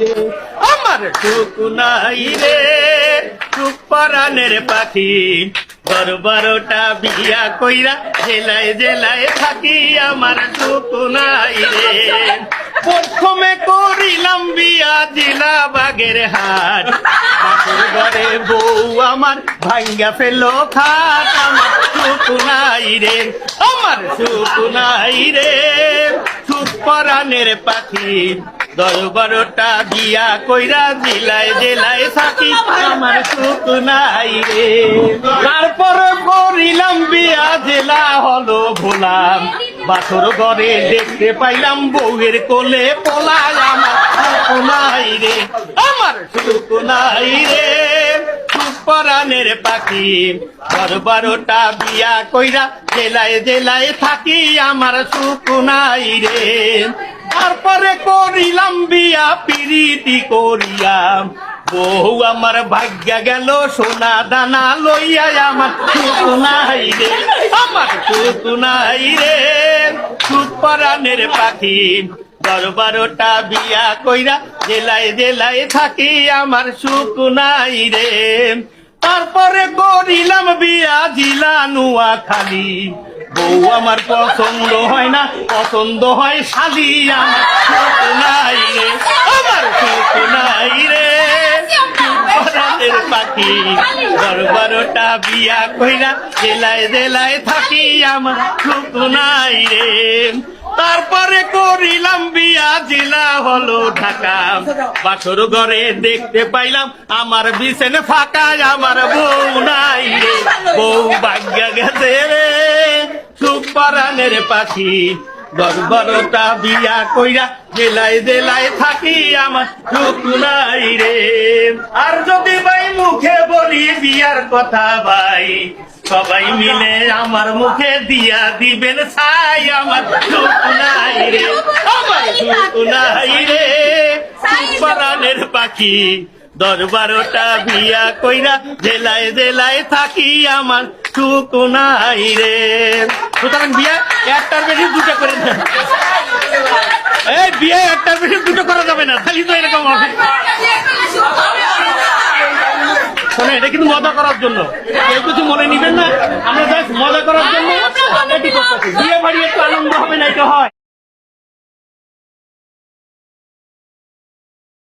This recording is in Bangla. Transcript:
রে, আমার সুখ নাই রে, সুখ পরাণের পাখি। 12টা বিয়া কইরা জেলায় জেলায় থাকি, আমার সুখ নাই রে। প্রথমে করিলাম বিয়া জেলা বাগের হাট, বাপুর ঘরে বউ আমার ভাঙ্গা ফেলো খাট, আমার সুখ নাই রে, আমার সুখ নাই রে, সুখ পরাণের পাখি। 10-12টা বিয়া কইরা জেলায় জেলায় থাকি, আমার সুখ নাই রে। তারপরে করিলাম বিয়া জেলা হলো ভোলাম, বাসর ঘরে দেখতে পাইলাম বউয়ের কোলে পোলায়, আমার সুখ নাই রে, আমার সুখ নাই রে, সুখ পরাণের পাখি। 12-12টা বিয়া কইরা জেলায় জেলায় থাকি, আমার সুখ নাই রে। তারপরে করিলাম বিয়া পিরিতি করিয়াম, বউ আমার ভাগ্যা গেল সোনা দানা লইয়া, আমার সুখ নাই রে, আমার সুখ নাই রে, সুখ পরাণের পাখি। 12-12টা বিয়া কইরা জেলায় জেলায় থাকি, আমার সুখ নাই রে। তারপরে করিলাম বিয়া জিলা নোয়াখালী, বউ আমার পছন্দ হয় না, পছন্দ হয় শালি, আমার সুখ নাই রে, আমার সুখ নাই রে, পরাণের পাখি। 12-12টা বিয়া কইরা জেলায় জেলায় থাকি, আমার সুখ নাই রে। তারপরে করিলাম বিয়া জেলা হলো ঢাকা, বাসর ঘরে দেখতে পাইলাম আমার বিছানে ফাঁকা, আমার বউ নাই রে, বউ ভাগ্যা গেছে রে, সুখ পরাণের পাখি। 12-12টা বিয়া কইরা জেলায় জেলায় থাকি, আমার সুখ নাই রে। আর যদি ভাই মুখে বলি বিয়ার কথা ভাই, সবাই মিলে আমার মুখে দিয়া দিবেন ছাই, আমার সুখ নাই রে, আমার সুখ নাই রে, সুখ পরাণের পাখি। 10-12টা বিয়া কইরা জেলায় জেলায় থাকি, আমার সুখ নাই রে। সুতরাং বিয়া একটার বেশি দুটো করে দেন, এই বিয়ে একটার বেশি দুটো করা যাবে না, খালি তো এরকম হবে। শোনো, এটা কিন্তু মজা করার জন্য, কেউ কিছু মনে নিবেন না, আমরা জাস্ট মজা করার জন্য এটি করতেছি। বিয়ে বাড়ি একটু আনন্দ হবে না, এটা হয়।